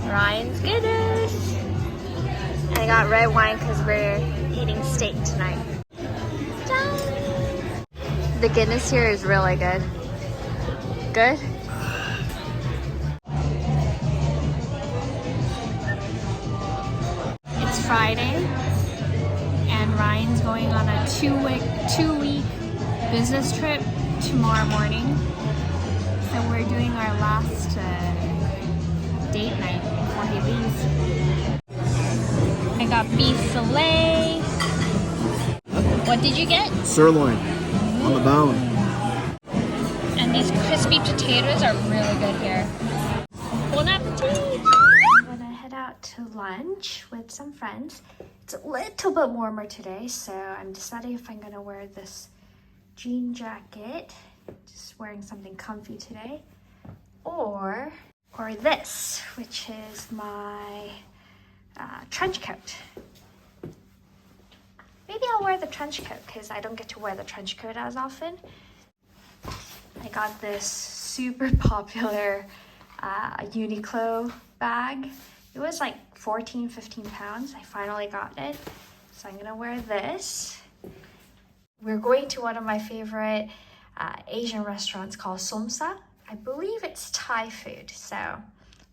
Ryan's Guinness. And I got red wine because we're eating steak tonight. The Guinness here is really good. Good? It's Friday and Ryan's going on a two-week business trip tomorrow morning. So we're doing our last date night before he leaves. I got beef fillet. What did you get? Sirloin on the bone. And these crispy potatoes are really good here. Bon appetit! I'm gonna head out to lunch with some friends. It's a little bit warmer today, so I'm deciding if I'm gonna wear this jean jacket, just wearing something comfy today, or this, which is my trench coat. Maybe I'll wear the trench coat because I don't get to wear the trench coat as often. I got this super popular Uniqlo bag. It was like 14-15 pounds. I finally got it. So I'm gonna wear this. We're going to one of my favorite Asian restaurants called Somsa. I believe it's Thai food. So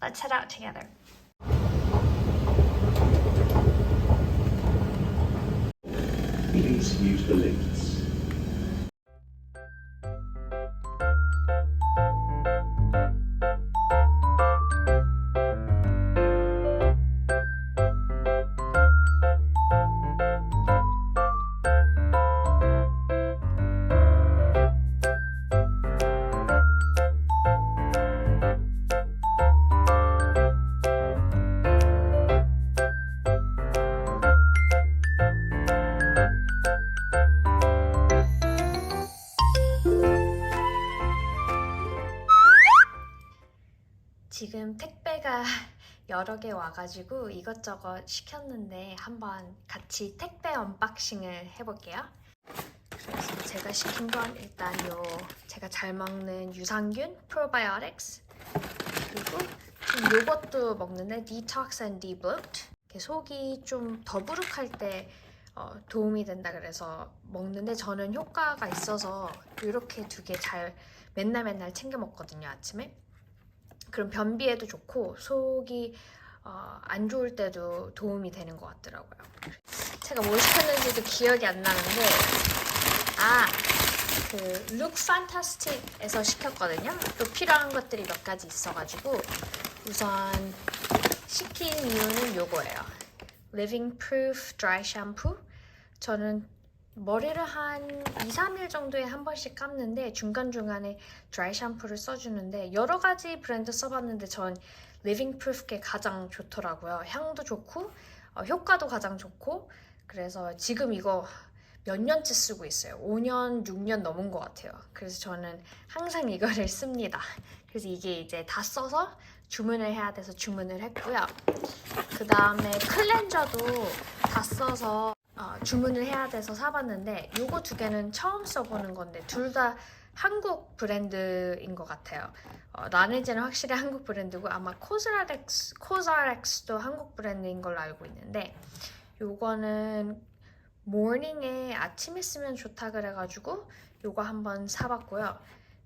let's head out together. Please use the lifts. 지금 택배가 여러 개 와가지고 이것저것 시켰는데 한번 같이 택배 언박싱을 해볼게요. 그래서 제가 시킨 건 일단 제가 잘 먹는 유산균, 프로바이오틱스, 그리고 좀 요것도 먹는데 디톡스 앤 디블로트. 속이 좀 더부룩할 때 도움이 된다 그래서 먹는데 저는 효과가 있어서 이렇게 두 개 잘 맨날 챙겨 먹거든요, 아침에. 그럼 변비에도 좋고 속이 안 좋을 때도 도움이 되는 것 같더라고요. 제가 뭘 시켰는지도 기억이 안 나는데 그 룩 판타스틱에서 시켰거든요. 또 필요한 것들이 몇 가지 있어가지고 우선 시킨 이유는 요거예요. Living Proof Dry Shampoo. 저는 머리를 한 2-3일 정도에 한 번씩 감는데 중간중간에 드라이 샴푸를 써주는데 여러 가지 브랜드 써봤는데 전 리빙 프루프게 가장 좋더라고요. 향도 좋고 효과도 가장 좋고 그래서 지금 이거 몇 년째 쓰고 있어요. 5년, 6년 넘은 것 같아요. 그래서 저는 항상 이거를 씁니다. 그래서 이게 이제 다 써서 주문을 해야 돼서 주문을 했고요. 그 다음에 클렌저도 다 써서 주문을 해야 돼서 사봤는데 요거 두 개는 처음 써보는 건데 둘 다 한국 브랜드인 것 같아요. 라네즈는 확실히 한국 브랜드고 아마 코스알엑스도 한국 브랜드인 걸로 알고 있는데 요거는 모닝에 아침에 쓰면 좋다 그래가지고 요거 한번 사봤고요.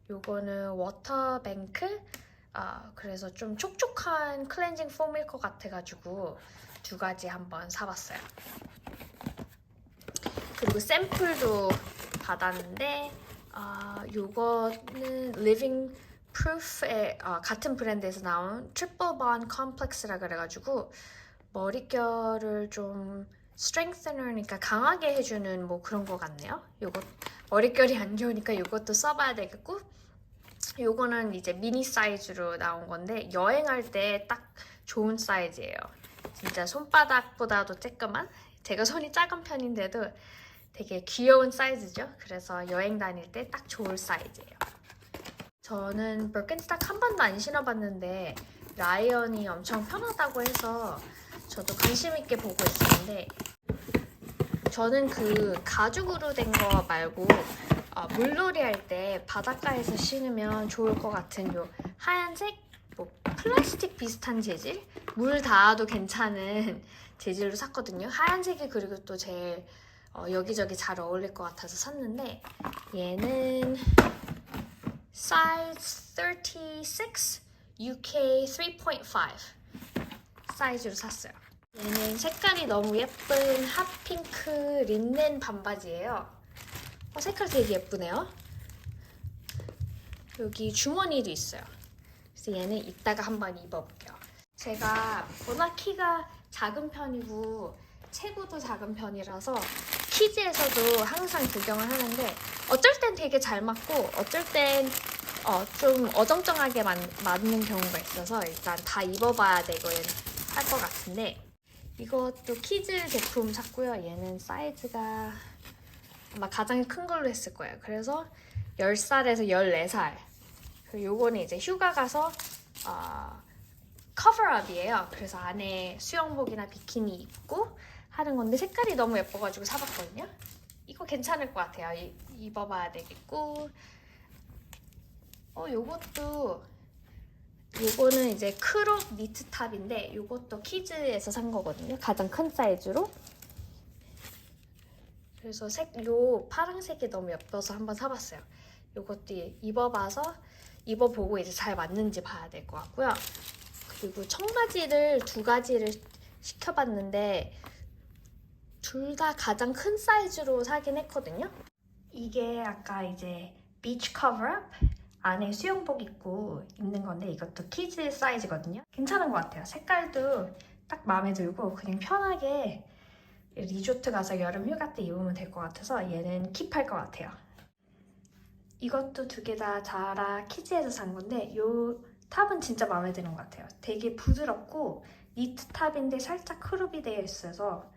요거는 워터뱅크 그래서 좀 촉촉한 클렌징 폼일 것 같아가지고 두 가지 한번 사봤어요. 그리고 샘플도 받았는데 요거는 Living Proof의 같은 브랜드에서 나온 트리플 본 컴플렉스라 그래가지고 머릿결을 좀 스트렝스너니까 강하게 해주는 뭐 그런 거 같네요. 요거 머릿결이 안 좋으니까 요것도 써봐야 되겠고 요거는 이제 미니 사이즈로 나온 건데 여행할 때 딱 좋은 사이즈예요. 진짜 손바닥보다도 쬐끄만 제가 손이 작은 편인데도 되게 귀여운 사이즈죠. 그래서 여행 다닐 때 딱 좋을 사이즈예요. 저는 버켄스탁 한 번도 안 신어봤는데 라이언이 엄청 편하다고 해서 저도 관심 있게 보고 있었는데 저는 그 가죽으로 된 거 말고 물놀이 할 때 바닷가에서 신으면 좋을 것 같은 요 하얀색 뭐 플라스틱 비슷한 재질? 물 닿아도 괜찮은 재질로 샀거든요. 하얀색이 그리고 또 제일 여기저기 잘 어울릴 것 같아서 샀는데 얘는 size 36 UK 3.5 사이즈로 샀어요. 얘는 색깔이 너무 예쁜 핫핑크 린넨 반바지예요. 색깔 되게 예쁘네요. 여기 주머니도 있어요. 그래서 얘는 이따가 한번 입어볼게요. 제가 워낙 키가 작은 편이고 체구도 작은 편이라서 키즈에서도 항상 구경을 하는데 어쩔 땐 되게 잘 맞고 어쩔 땐 좀 어정쩡하게 맞는 경우가 있어서 일단 다 입어봐야 되고는 할 것 같은데 이것도 키즈 제품 샀고요. 얘는 사이즈가 아마 가장 큰 걸로 했을 거예요. 그래서 10살에서 14살. 그리고 요거는 이제 휴가 가서 커버업이에요. 그래서 안에 수영복이나 비키니 입고 하는 건데 색깔이 너무 예뻐가지고 사봤거든요. 이거 괜찮을 것 같아요. 입어봐야 되겠고 요거는 이제 크롭 니트 탑인데 요것도 키즈에서 산 거거든요. 가장 큰 사이즈로. 그래서 요 파란색이 너무 예뻐서 한번 사봤어요. 요것도 입어보고 이제 잘 맞는지 봐야 될 것 같고요. 그리고 청바지를 2가지를 시켜봤는데 둘 다 가장 큰 사이즈로 사긴 했거든요. 이게 아까 이제 비치 커버업 안에 수영복 입고 입는 건데 이것도 키즈 사이즈거든요. 괜찮은 것 같아요. 색깔도 딱 마음에 들고 그냥 편하게 리조트 가서 여름 휴가 때 입으면 될 것 같아서 얘는 킵할 것 같아요. 이것도 2개 다 자라 키즈에서 산 건데 이 탑은 진짜 마음에 드는 것 같아요. 되게 부드럽고 니트 탑인데 살짝 크롭이 되어 있어서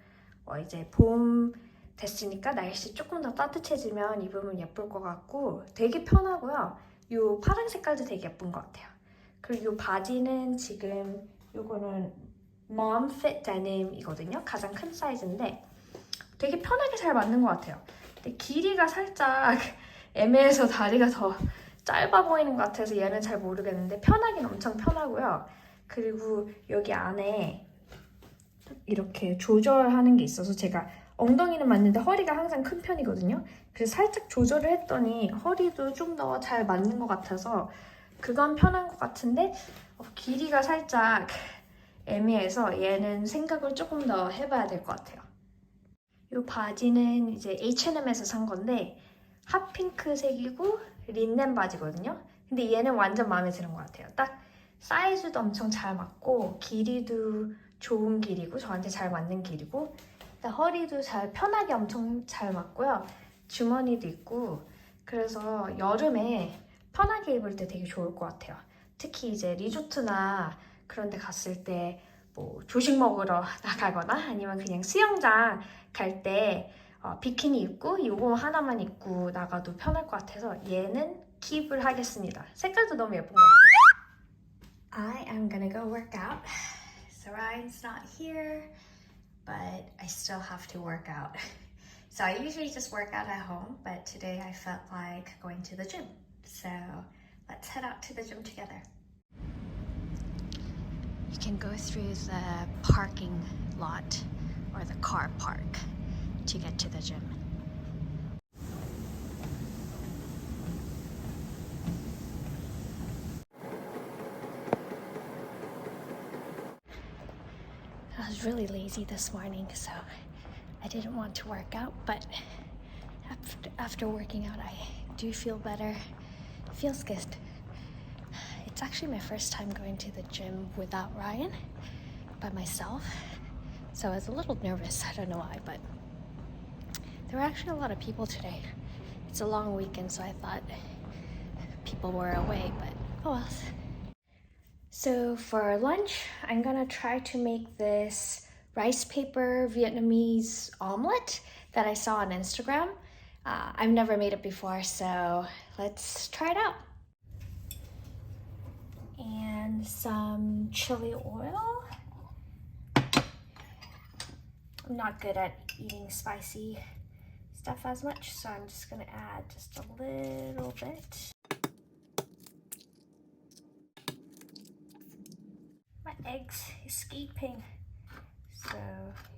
이제 봄 됐으니까 날씨 조금 더 따뜻해지면 입으면 예쁠 것 같고 되게 편하고요. 이 파란 색깔도 되게 예쁜 것 같아요. 그리고 이 바지는 지금 요거는 Mom Fit Denim이거든요. 가장 큰 사이즈인데 되게 편하게 잘 맞는 것 같아요. 근데 길이가 살짝 애매해서 다리가 더 짧아 보이는 것 같아서 얘는 잘 모르겠는데 편하긴 엄청 편하고요. 그리고 여기 안에 이렇게 조절하는 게 있어서 제가 엉덩이는 맞는데 허리가 항상 큰 편이거든요. 그래서 살짝 조절을 했더니 허리도 좀 더 잘 맞는 것 같아서 그건 편한 것 같은데 길이가 살짝 애매해서 얘는 생각을 조금 더 해봐야 될 것 같아요. 이 바지는 이제 H&M에서 산 건데 핫핑크색이고 린넨 바지거든요. 근데 얘는 완전 마음에 드는 것 같아요. 딱 사이즈도 엄청 잘 맞고 길이도 좋은 길이고 저한테 잘 맞는 길이고 허리도 편하게 엄청 잘 맞고요. 주머니도 있고 그래서 여름에 편하게 입을 때 되게 좋을 것 같아요. 특히 이제 리조트나 그런 데 갔을 때 뭐 조식 먹으러 나가거나 아니면 그냥 수영장 갈 때 비키니 입고 이거 하나만 입고 나가도 편할 것 같아서 얘는 킵을 하겠습니다. 색깔도 너무 예쁜 것 같아요. I am gonna go work out. So Ryan's not here, but I still have to work out. So I usually just work out at home, but today I felt like going to the gym. So let's head out to the gym together. You can go through the parking lot or the car park to get to the gym. I was really lazy this morning, so I didn't want to work out, but after working out, I do feel better. It feels good. It's actually my first time going to the gym without Ryan, by myself. So I was a little nervous, I don't know why, but there were actually a lot of people today. It's a long weekend, so I thought people were away, but oh well. So for lunch, I'm gonna try to make this rice paper Vietnamese omelet that I saw on Instagram. I've never made it before, so let's try it out. And some chili oil. I'm not good at eating spicy stuff as much, so I'm just gonna add just a little bit. My egg's escaping, so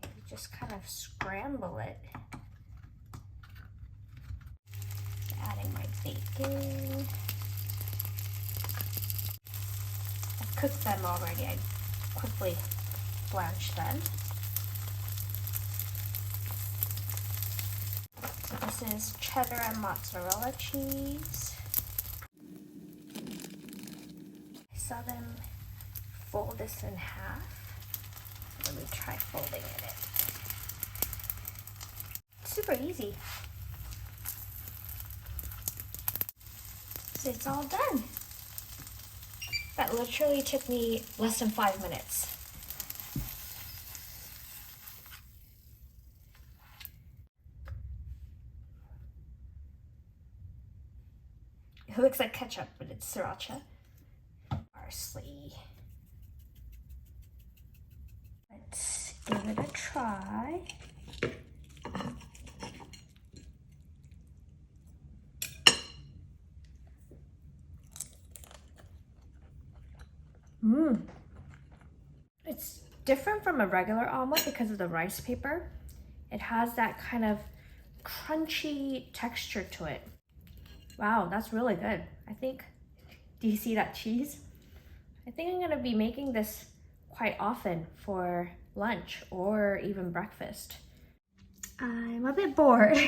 you just kind of scramble it. Adding my bacon. I've cooked them already. I quickly blanched them. So this is cheddar and mozzarella cheese. I saw them fold this in half. Let me try folding it. Super easy. So it's all done. That literally took me less than 5 minutes. It looks like ketchup, but it's sriracha. Parsley. Let's give it a try. It's different from a regular omelet because of the rice paper. It has that kind of crunchy texture to it. Wow, that's really good. I think, do you see that cheese? I think I'm gonna be making this quite often for lunch or even breakfast. I'm a bit bored,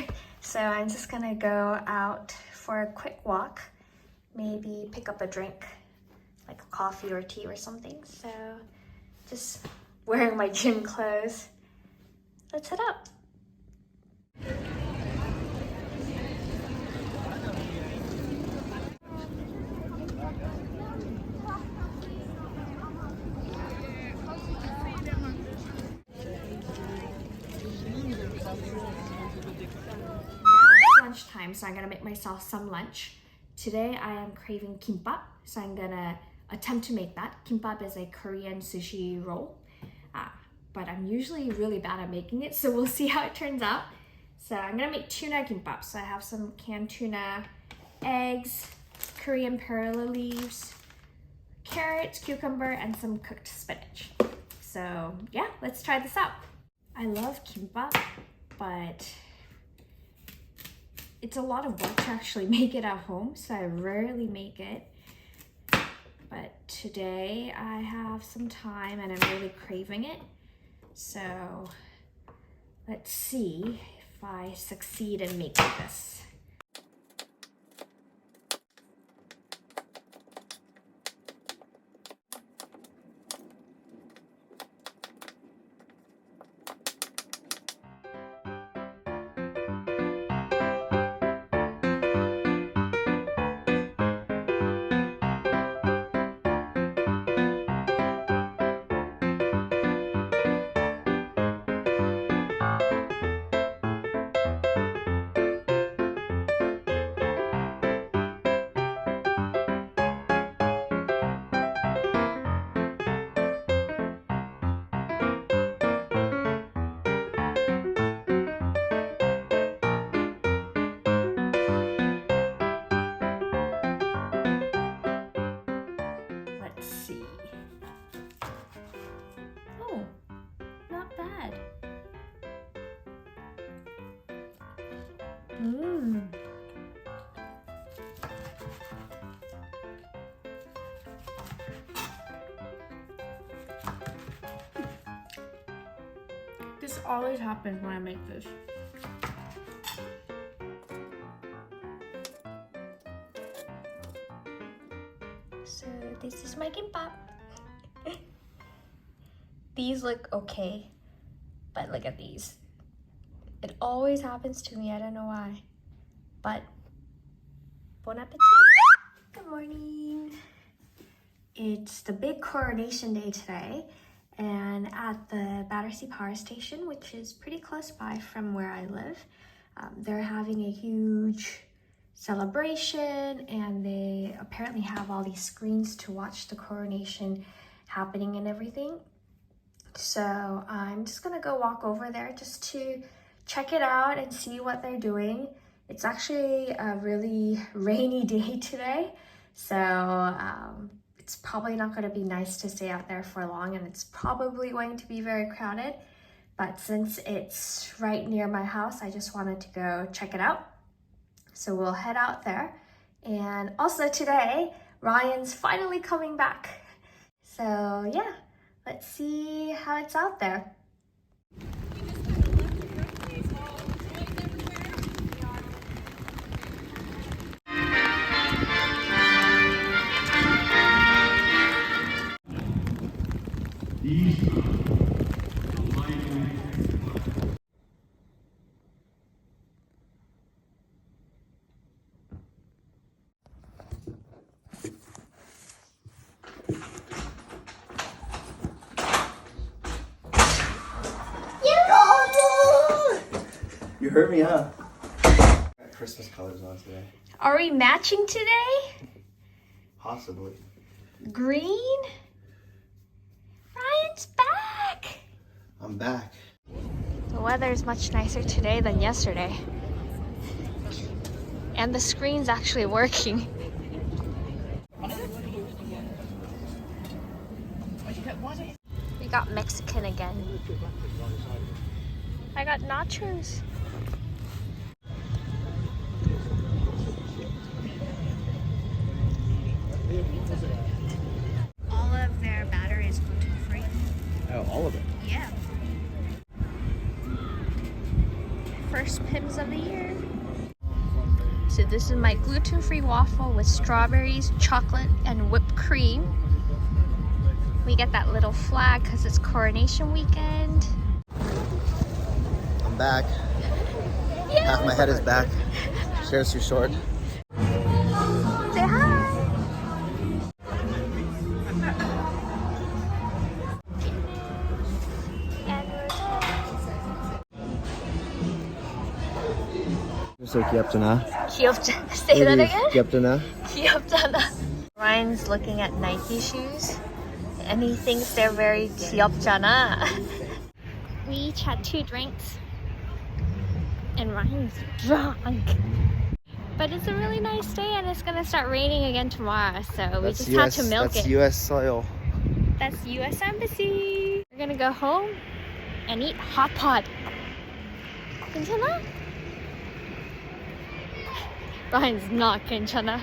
so I'm just gonna go out for a quick walk, maybe pick up a drink, like coffee or tea or something. So just wearing my gym clothes. Let's head up. Lunchtime, so I'm gonna make myself some lunch. Today I am craving kimbap, so I'm gonna attempt to make that. Kimbap is a Korean sushi roll, but I'm usually really bad at making it, so we'll see how it turns out. So I'm gonna make tuna kimbap. So I have some canned tuna, eggs, Korean perilla leaves, carrots, cucumber, and some cooked spinach. So yeah, let's try this out. I love kimbap, but it's a lot of work to actually make it at home, so I rarely make it. But today I have some time and I'm really craving it. So let's see if I succeed in making this. Let's see. Oh, not bad. This always happens when I make this. So this is my kimbap. These look okay, but look at these. It always happens to me, I don't know why. But bon appetit. Good morning. It's the big coronation day today, and at the Battersea Power Station, which is pretty close by from where I live, they're having a huge celebration, and they apparently have all these screens to watch the coronation happening and everything. So I'm just gonna go walk over there just to check it out and see what they're doing. It's actually a really rainy day today, so it's probably not going to be nice to stay out there for long, and it's probably going to be very crowded. But since it's right near my house, I just wanted to go check it out. So we'll head out there. And also today, Ryan's finally coming back. So yeah, let's see how it's out there. You heard me, huh? Got Christmas colors on today. Are we matching today? Possibly. Green? Ryan's back! I'm back. The weather is much nicer today than yesterday. And the screen's actually working. We got Mexican again. I got nachos. All of their batter is gluten-free. Oh, all of it. Yeah. First Pims of the year. So this is my gluten-free waffle with strawberries, chocolate, and whipped cream. We get that little flag because it's coronation weekend. I'm back. Half my head is back. Cher's too short. Say hi. You're so 귀엽잖아. 귀엽잖아. Say that again. 귀엽잖아. 귀엽잖아. Ryan's looking at Nike shoes and he thinks they're very 귀엽잖아. We each had 2 drinks and Ryan's drunk. But it's a really nice day and it's gonna start raining again tomorrow, so we just have to milk that's it. US soil. That's US Embassy. We're gonna go home and eat hot pot. 괜찮아? Ryan's not 괜찮아.